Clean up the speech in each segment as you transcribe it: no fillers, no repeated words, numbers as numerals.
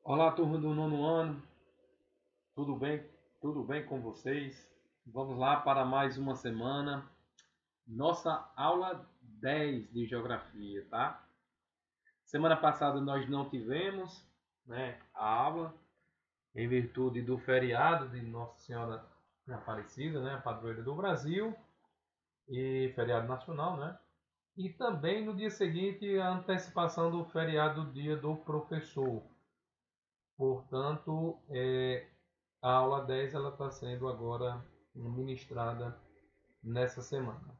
Olá, turma do nono ano, tudo bem? Tudo bem com vocês? Vamos lá para mais uma semana, nossa aula 10 de Geografia, tá? Semana passada nós não tivemos, a aula, em virtude do feriado de Nossa Senhora Aparecida, a padroeira do Brasil, e feriado nacional, né? E também no dia seguinte a antecipação do feriado do Dia do Professor. Portanto, a aula 10 ela está sendo agora ministrada nessa semana.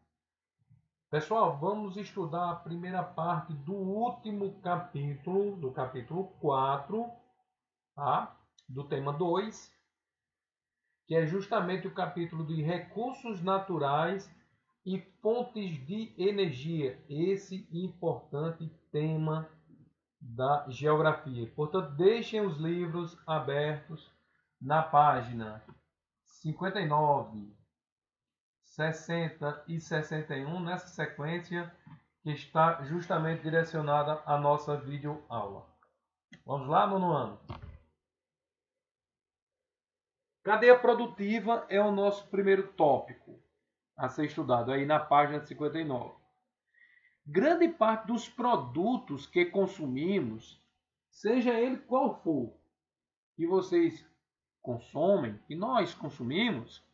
Pessoal, vamos estudar a primeira parte do último capítulo, do capítulo 4, tá? Do tema 2, que é justamente o capítulo de recursos naturais e fontes de energia. Esse importante tema da geografia. Portanto, deixem os livros abertos na página 59, 60 e 61, nessa sequência que está justamente direcionada à nossa videoaula. Vamos lá, nono ano? Cadeia produtiva é o nosso primeiro tópico a ser estudado, aí na página 59. Grande parte dos produtos que consumimos, seja ele qual for, que vocês consomem, que nós consumimos,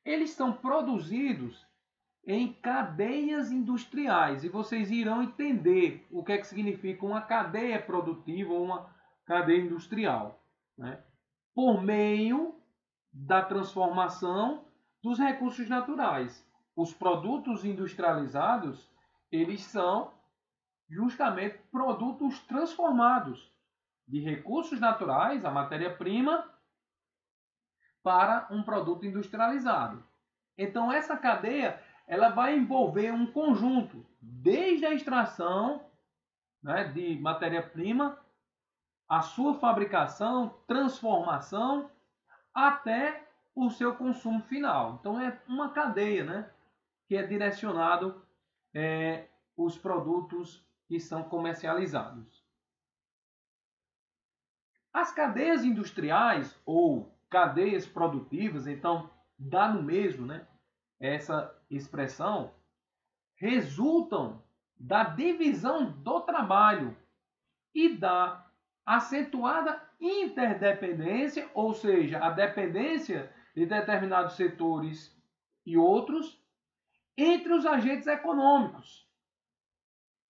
eles são produzidos em cadeias industriais. E vocês irão entender o que é que significa uma cadeia produtiva ou uma cadeia industrial, né? Por meio da transformação dos recursos naturais. Os produtos industrializados, eles são justamente produtos transformados de recursos naturais, a matéria-prima, para um produto industrializado. Então essa cadeia ela vai envolver um conjunto, desde a extração, de matéria-prima, a sua fabricação, transformação, até o seu consumo final. Então é uma cadeia, que é direcionado os produtos que são comercializados. As cadeias industriais ou cadeias produtivas, então dá no mesmo, essa expressão, resultam da divisão do trabalho e da acentuada interdependência, ou seja, a dependência de determinados setores e outros entre os agentes econômicos.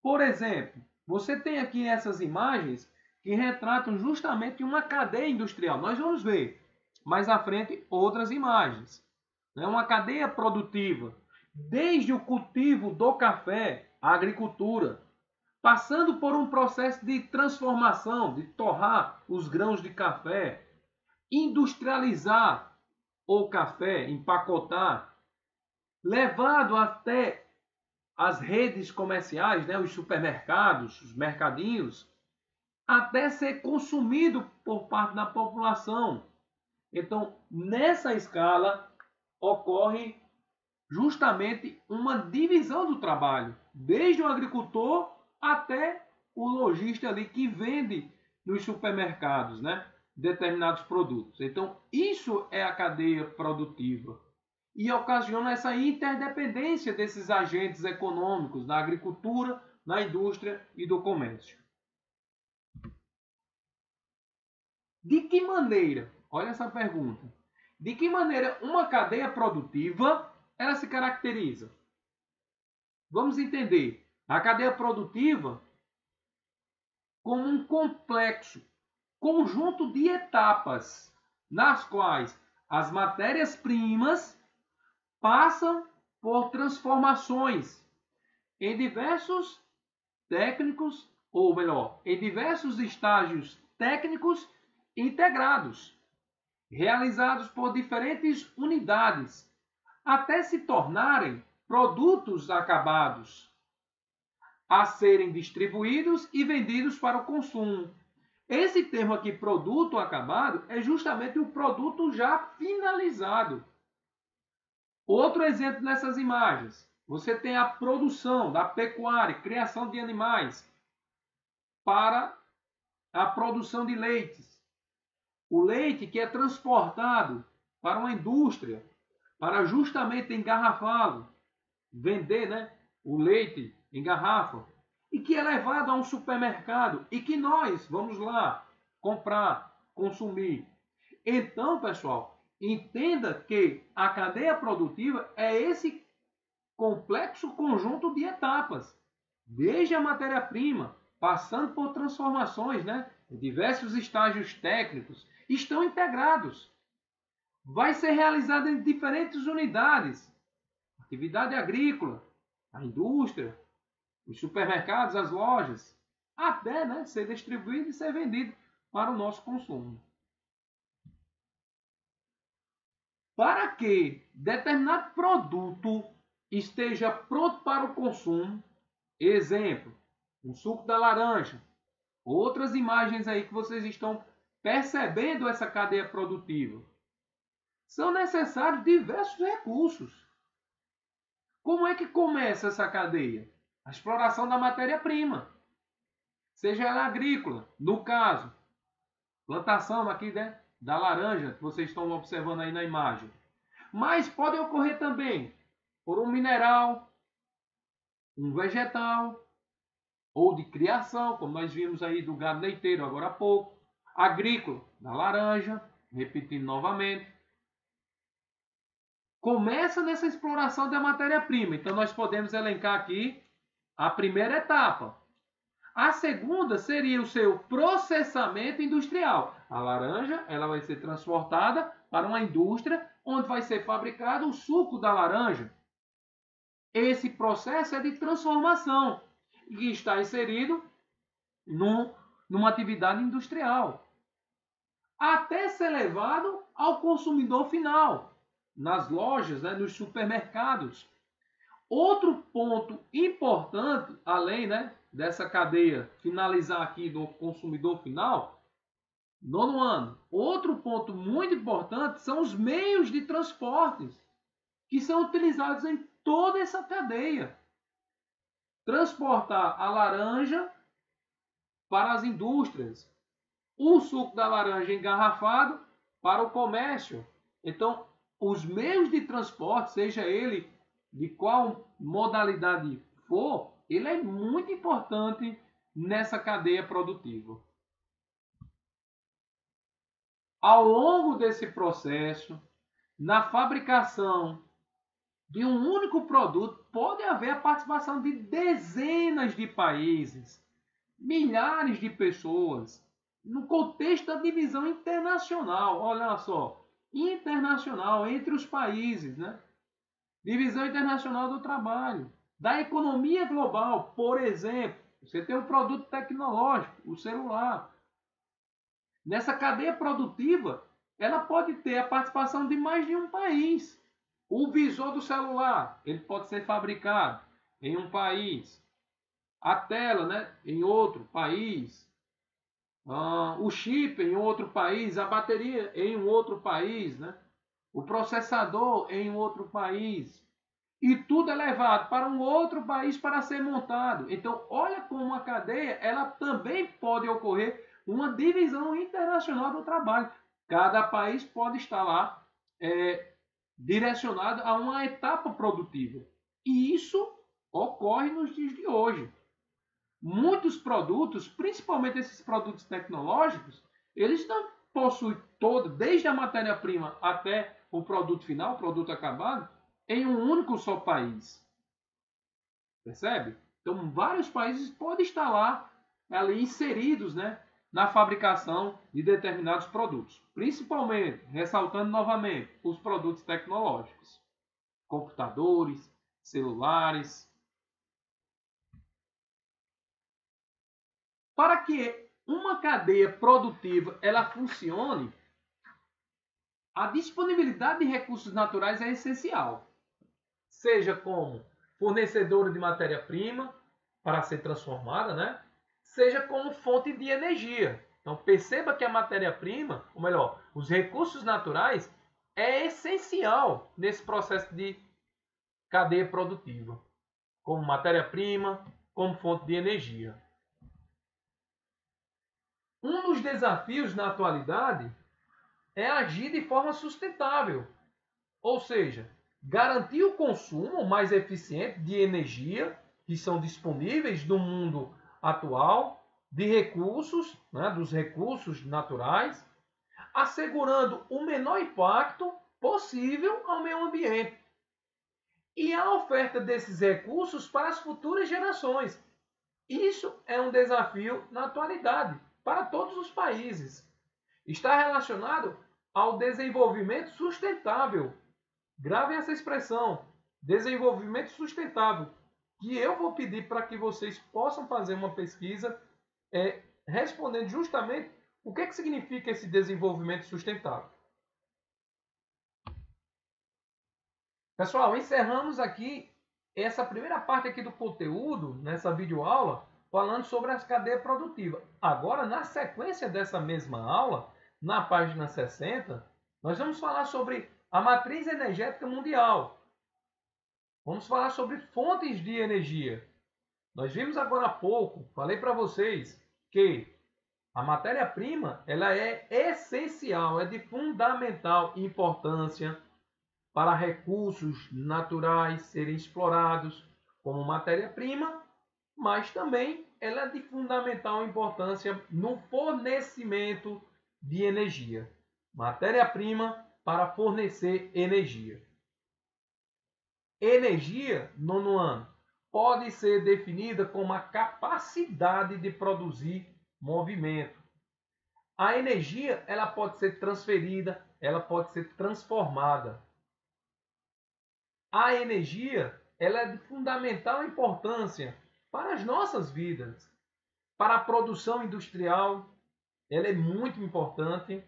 Por exemplo, você tem aqui essas imagens que retratam justamente uma cadeia industrial. Nós vamos ver mais à frente outras imagens. Uma cadeia produtiva, desde o cultivo do café, a agricultura, passando por um processo de transformação, de torrar os grãos de café, industrializar o café, empacotar, levado até as redes comerciais, os supermercados, os mercadinhos, até ser consumido por parte da população. Então, nessa escala, ocorre justamente uma divisão do trabalho, desde o agricultor até o lojista ali que vende nos supermercados, determinados produtos. Então, isso é a cadeia produtiva e ocasiona essa interdependência desses agentes econômicos na agricultura, na indústria e do comércio. De que maneira, olha essa pergunta, de que maneira uma cadeia produtiva ela se caracteriza? Vamos entender a cadeia produtiva como um complexo conjunto de etapas nas quais as matérias-primas passam por transformações em diversos técnicos, ou melhor, em diversos estágios técnicos integrados, realizados por diferentes unidades, até se tornarem produtos acabados a serem distribuídos e vendidos para o consumo. Esse termo aqui, produto acabado, é justamente o produto já finalizado. Outro exemplo nessas imagens, você tem a produção da pecuária, criação de animais para a produção de leites. o leite que é transportado para uma indústria, para justamente engarrafá-lo, vender, né, o leite em garrafa, e que é levado a um supermercado e que nós vamos lá comprar, consumir. Então, pessoal, entenda que a cadeia produtiva é esse complexo conjunto de etapas, desde a matéria-prima, passando por transformações, né? Diversos estágios técnicos estão integrados. Vai ser realizado em diferentes unidades: atividade agrícola, a indústria, os supermercados, as lojas, até, né, ser distribuído e ser vendido para o nosso consumo. Para que determinado produto esteja pronto para o consumo, exemplo, um suco da laranja, outras imagens aí que vocês estão percebendo essa cadeia produtiva, são necessários diversos recursos. Como é que começa essa cadeia? A exploração da matéria-prima, seja ela agrícola, no caso, plantação aqui, né, da laranja, que vocês estão observando aí na imagem. Mas pode ocorrer também por um mineral, um vegetal, ou de criação, como nós vimos aí do gado leiteiro agora há pouco, agrícola, da laranja, repetindo novamente. Começa nessa exploração da matéria-prima. Então nós podemos elencar aqui a primeira etapa. A segunda seria o seu processamento industrial. A laranja, ela vai ser transportada para uma indústria onde vai ser fabricado o suco da laranja. Esse processo é de transformação e está inserido numa atividade industrial, até ser levado ao consumidor final, nas lojas, né, nos supermercados. Outro ponto importante, além, né, dessa cadeia finalizar aqui no consumidor final, nono ano, outro ponto muito importante são os meios de transportes que são utilizados em toda essa cadeia. Transportar a laranja para as indústrias, o suco da laranja engarrafado para o comércio. Então, os meios de transporte, seja ele de qual modalidade for, ele é muito importante nessa cadeia produtiva. Ao longo desse processo, na fabricação de um único produto, pode haver a participação de dezenas de países, milhares de pessoas, no contexto da divisão internacional. Olha só, internacional, entre os países, né? Divisão internacional do trabalho, da economia global. Por exemplo, você tem um produto tecnológico, o celular. Nessa cadeia produtiva, ela pode ter a participação de mais de um país. O visor do celular, ele pode ser fabricado em um país. A tela, né, em outro país. O chip em outro país. A bateria em um outro país, né? O processador em um outro país. E tudo é levado para um outro país para ser montado. Então, olha como a cadeia, ela também pode ocorrer uma divisão internacional do trabalho. Cada país pode estar lá direcionado a uma etapa produtiva. E isso ocorre nos dias de hoje. Muitos produtos, principalmente esses produtos tecnológicos, eles não possuem todo, desde a matéria-prima até o produto final, o produto acabado, em um único só país. Percebe? Então, vários países podem estar lá, ali inseridos, né, na fabricação de determinados produtos. Principalmente, ressaltando novamente, os produtos tecnológicos. Computadores, celulares. Para que uma cadeia produtiva ela funcione, a disponibilidade de recursos naturais é essencial. Seja como fornecedora de matéria-prima para ser transformada, né? Seja como fonte de energia. Então perceba que a matéria-prima, ou melhor, os recursos naturais, é essencial nesse processo de cadeia produtiva, como matéria-prima, como fonte de energia. Um dos desafios na atualidade é agir de forma sustentável, ou seja, garantir o consumo mais eficiente de energia que são disponíveis no mundo atual, de recursos, né, dos recursos naturais, assegurando o menor impacto possível ao meio ambiente e a oferta desses recursos para as futuras gerações. Isso é um desafio na atualidade para todos os países. Está relacionado ao desenvolvimento sustentável. Grave essa expressão, desenvolvimento sustentável, que eu vou pedir para que vocês possam fazer uma pesquisa respondendo justamente o que significa esse desenvolvimento sustentável. Pessoal, encerramos aqui essa primeira parte aqui do conteúdo, nessa videoaula, falando sobre as cadeias produtivas. Agora, na sequência dessa mesma aula, na página 60, nós vamos falar sobre a matriz energética mundial. Vamos falar sobre fontes de energia. Nós vimos agora há pouco, falei para vocês, que a matéria-prima ela é essencial, é de fundamental importância para recursos naturais serem explorados como matéria-prima, mas também ela é de fundamental importância no fornecimento de energia. Matéria-prima para fornecer energia. Energia, nono ano, pode ser definida como a capacidade de produzir movimento. A energia ela pode ser transferida, ela pode ser transformada. A energia ela é de fundamental importância para as nossas vidas. Para a produção industrial, ela é muito importante.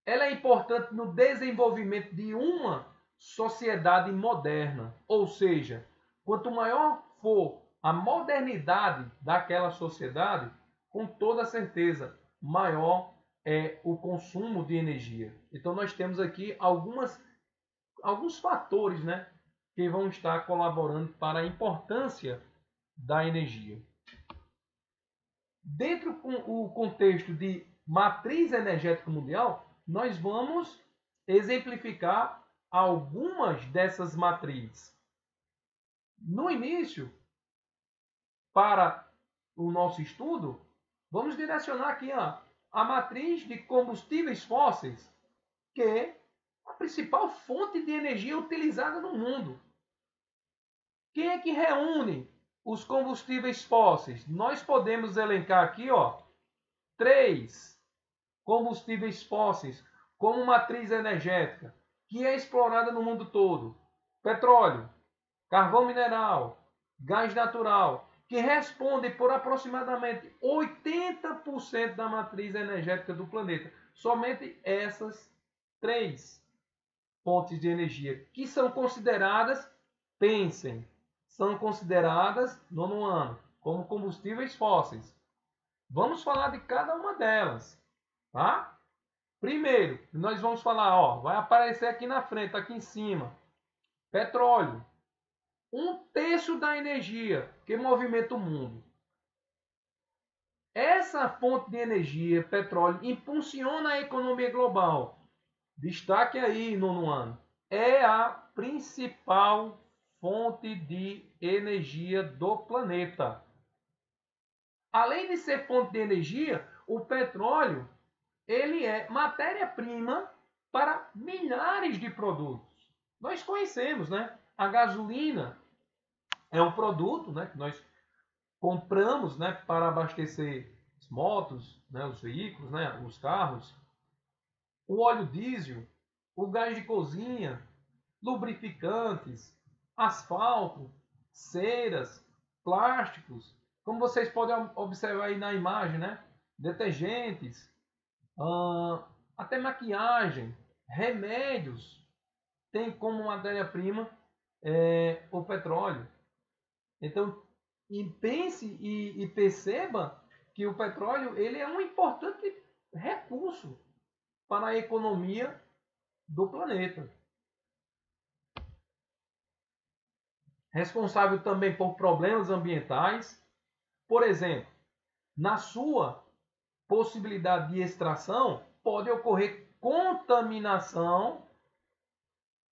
Ela é importante no desenvolvimento de uma sociedade moderna. Ou seja, quanto maior for a modernidade daquela sociedade, com toda certeza, maior é o consumo de energia. Então, nós temos aqui alguns fatores, né, que vão estar colaborando para a importância da energia. Dentro do contexto de matriz energética mundial, nós vamos exemplificar algumas dessas matrizes. No início, para o nosso estudo, vamos direcionar aqui a matriz de combustíveis fósseis, que é a principal fonte de energia utilizada no mundo. Quem é que reúne os combustíveis fósseis? Nós podemos elencar aqui 3 combustíveis fósseis como matriz energética, que é explorada no mundo todo. Petróleo, carvão mineral, gás natural, que respondem por aproximadamente 80% da matriz energética do planeta. Somente essas 3 fontes de energia que são consideradas, pensem, são consideradas, nono ano, como combustíveis fósseis. Vamos falar de cada uma delas, tá? Primeiro, nós vamos falar, vai aparecer aqui na frente, aqui em cima, petróleo. 1/3 da energia que movimenta o mundo. Essa fonte de energia, petróleo, impulsiona a economia global. Destaque aí, nono ano. É a principal fonte de energia do planeta. Além de ser fonte de energia, o petróleo ele é matéria-prima para milhares de produtos. Nós conhecemos, né? A gasolina é um produto, né, que nós compramos, né, para abastecer as motos, né, os veículos, né, os carros. O óleo diesel, o gás de cozinha, lubrificantes, asfalto, ceras, plásticos, como vocês podem observar aí na imagem, né? Detergentes, até maquiagem, remédios, tem como matéria-prima o petróleo. Então, pense e perceba que o petróleo ele é um importante recurso para a economia do planeta. Responsável também por problemas ambientais. Por exemplo, na sua possibilidade de extração, pode ocorrer contaminação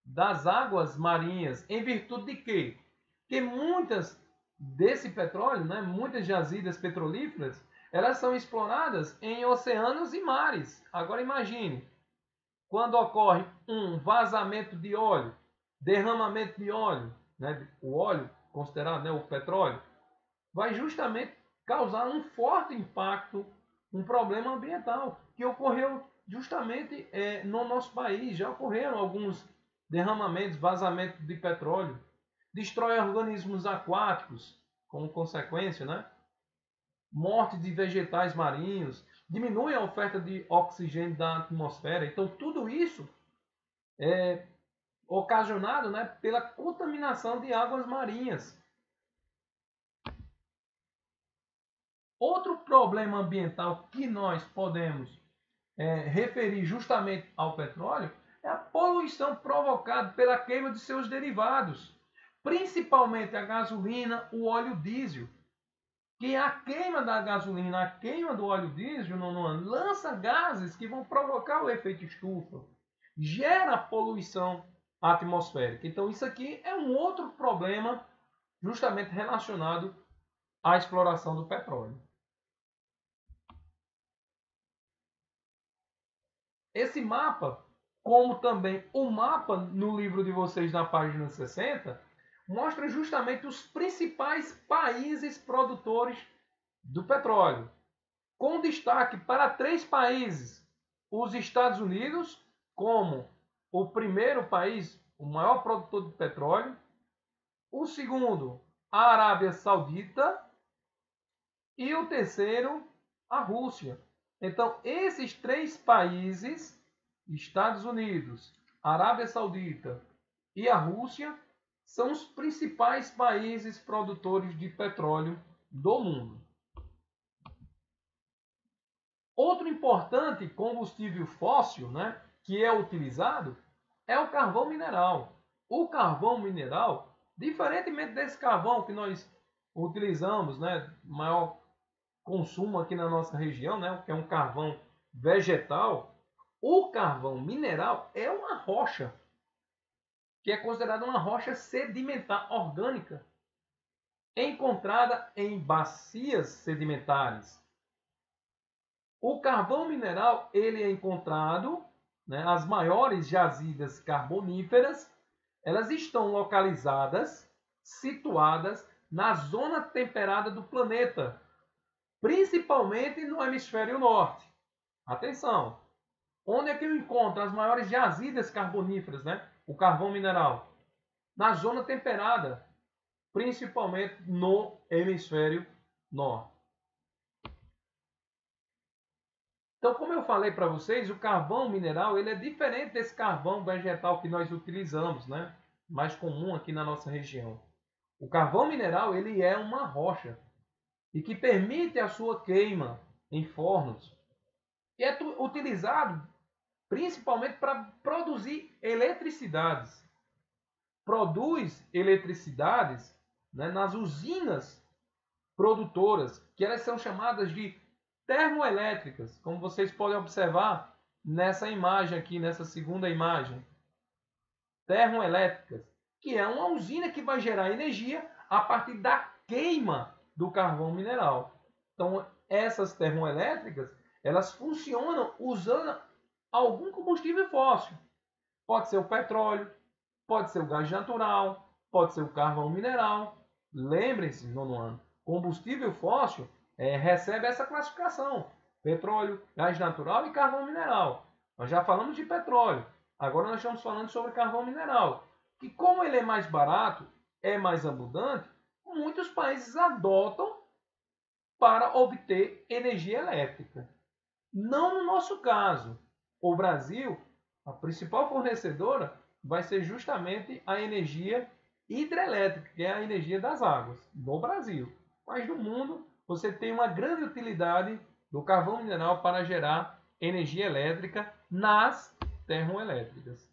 das águas marinhas. Em virtude de quê? Porque muitas desse petróleo, né, muitas jazidas petrolíferas, elas são exploradas em oceanos e mares. Agora imagine, quando ocorre um vazamento de óleo, derramamento de óleo, né, o óleo considerado, né, o petróleo, vai justamente causar um forte impacto, um problema ambiental, que ocorreu justamente no nosso país. Já ocorreram alguns derramamentos, vazamentos de petróleo, destrói organismos aquáticos, como consequência, né? Morte de vegetais marinhos, diminui a oferta de oxigênio da atmosfera. Então, tudo isso é ocasionado, né, pela contaminação de águas marinhas. Outro problema ambiental que nós podemos referir justamente ao petróleo é a poluição provocada pela queima de seus derivados, principalmente a gasolina, o óleo diesel. Que a queima da gasolina, a queima do óleo diesel lança gases que vão provocar o efeito estufa, gera poluição atmosférica. Então isso aqui é um outro problema justamente relacionado à exploração do petróleo. Esse mapa, como também o mapa no livro de vocês na página 60, mostra justamente os principais países produtores do petróleo, com destaque para 3 países: os Estados Unidos, como o primeiro país, o maior produtor de petróleo, o segundo, a Arábia Saudita, e o terceiro, a Rússia. Então, esses 3 países, Estados Unidos, Arábia Saudita e a Rússia, são os principais países produtores de petróleo do mundo. Outro importante combustível fóssil, né, que é utilizado é o carvão mineral. O carvão mineral, diferentemente desse carvão que nós utilizamos, né, maior consumo aqui na nossa região, né, que é um carvão vegetal, o carvão mineral é uma rocha, que é considerada uma rocha sedimentar orgânica, encontrada em bacias sedimentares. O carvão mineral ele é encontrado, né, as maiores jazidas carboníferas, elas estão localizadas, situadas na zona temperada do planeta, principalmente no hemisfério norte. Atenção! Onde é que eu encontro as maiores jazidas carboníferas, né? O carvão mineral? Na zona temperada, principalmente no hemisfério norte. Então, como eu falei para vocês, o carvão mineral ele é diferente desse carvão vegetal que nós utilizamos, né? Mais comum aqui na nossa região. O carvão mineral ele é uma rocha e que permite a sua queima em fornos. E é utilizado principalmente para produzir eletricidades. Produz eletricidades, né, nas usinas produtoras, que elas são chamadas de termoelétricas, como vocês podem observar nessa imagem aqui, nessa segunda imagem. Termoelétricas, que é uma usina que vai gerar energia a partir da queima do carvão mineral. Então, essas termoelétricas, elas funcionam usando algum combustível fóssil. Pode ser o petróleo, pode ser o gás natural, pode ser o carvão mineral. Lembrem-se, nono ano, combustível fóssil recebe essa classificação: petróleo, gás natural e carvão mineral. Nós já falamos de petróleo, agora nós estamos falando sobre carvão mineral. E como ele é mais barato, é mais abundante, muitos países adotam para obter energia elétrica. Não no nosso caso. O Brasil, a principal fornecedora, vai ser justamente a energia hidrelétrica, que é a energia das águas, no Brasil. Mas no mundo, você tem uma grande utilidade do carvão mineral para gerar energia elétrica nas termoelétricas.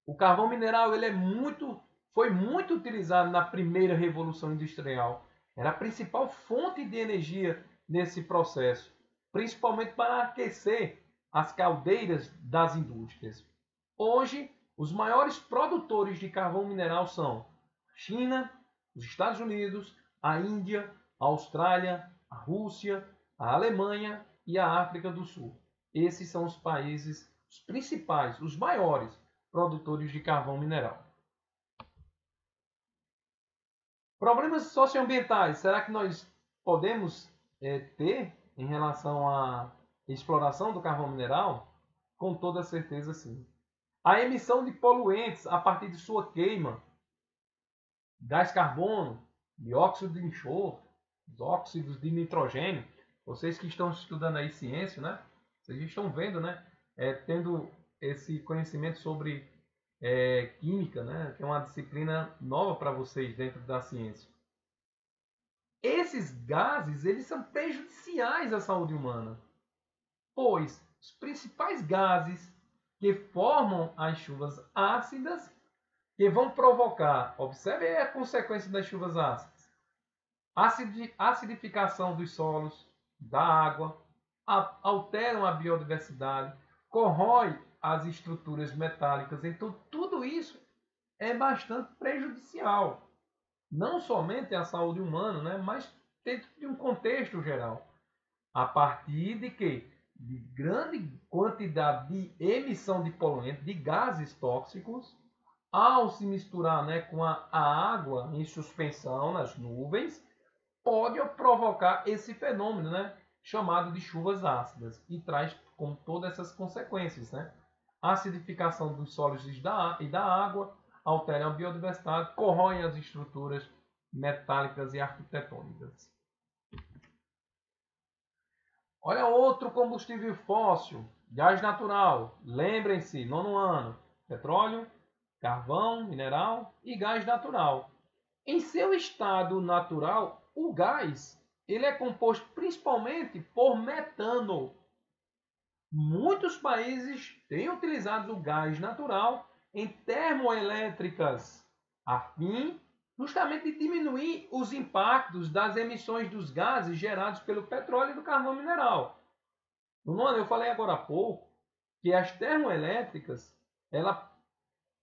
O carvão mineral ele foi muito utilizado na primeira revolução industrial. Era a principal fonte de energia nesse processo, principalmente para aquecer as caldeiras das indústrias. Hoje, os maiores produtores de carvão mineral são a China, os Estados Unidos, a Índia, a Austrália, a Rússia, a Alemanha e a África do Sul. Esses são os países, os principais, os maiores produtores de carvão mineral. Problemas socioambientais, será que nós podemos ter em relação à exploração do carvão mineral? Com toda certeza, sim. A emissão de poluentes a partir de sua queima, gás carbono, dióxido de enxofre, os óxidos de nitrogênio. Vocês que estão estudando aí ciência, né? Vocês estão vendo, né? Tendo esse conhecimento sobre química, né? Que é uma disciplina nova para vocês dentro da ciência. Esses gases, eles são prejudiciais à saúde humana, pois os principais gases que formam as chuvas ácidas, que vão provocar, observe a consequência das chuvas ácidas, acidificação dos solos, da água, alteram a biodiversidade, corrói as estruturas metálicas. Então, tudo isso é bastante prejudicial, não somente à saúde humana, né, mas dentro de um contexto geral. A partir de que? De grande quantidade de emissão de poluentes, de gases tóxicos, ao se misturar, né, com a água em suspensão nas nuvens, pode provocar esse fenômeno, né, chamado de chuvas ácidas, e traz com todas essas consequências, né? Acidificação dos solos e da água, alteram a biodiversidade, corroem as estruturas metálicas e arquitetônicas. Olha outro combustível fóssil, gás natural. Lembrem-se, 9º ano, petróleo, carvão, mineral e gás natural. Em seu estado natural, o gás ele é composto principalmente por metano. Muitos países têm utilizado o gás natural em termoelétricas, a fim justamente de diminuir os impactos das emissões dos gases gerados pelo petróleo e do carvão mineral. Eu falei agora há pouco que as termoelétricas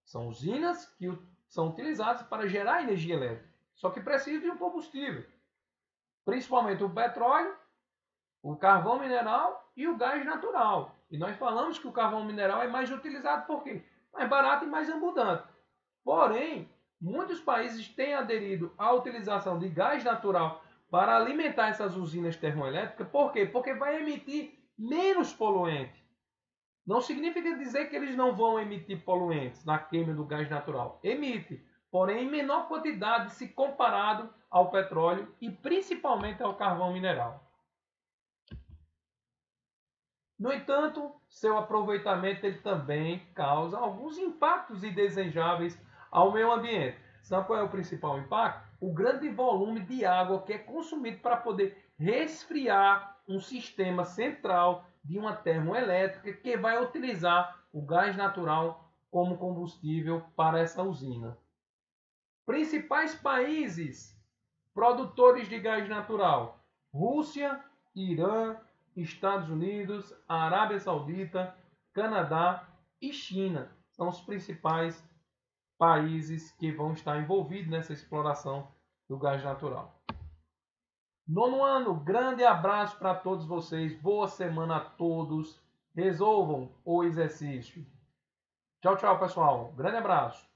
são usinas que são utilizadas para gerar energia elétrica, só que precisam de um combustível, principalmente o petróleo, o carvão mineral e o gás natural. E nós falamos que o carvão mineral é mais utilizado por quê? Mais barato e mais abundante. Porém, muitos países têm aderido à utilização de gás natural para alimentar essas usinas termoelétricas. Por quê? Porque vai emitir menos poluente. Não significa dizer que eles não vão emitir poluentes na queima do gás natural. Emite, porém em menor quantidade se comparado ao petróleo e principalmente ao carvão mineral. No entanto, seu aproveitamento ele também causa alguns impactos indesejáveis ao meio ambiente. Sabe qual é o principal impacto? O grande volume de água que é consumido para poder resfriar um sistema central de uma termoelétrica que vai utilizar o gás natural como combustível para essa usina. Principais países produtores de gás natural: Rússia, Irã, Estados Unidos, Arábia Saudita, Canadá e China. São os principais países que vão estar envolvidos nessa exploração do gás natural. 9º ano, grande abraço para todos vocês. Boa semana a todos. Resolvam o exercício. Tchau, tchau, pessoal. Grande abraço.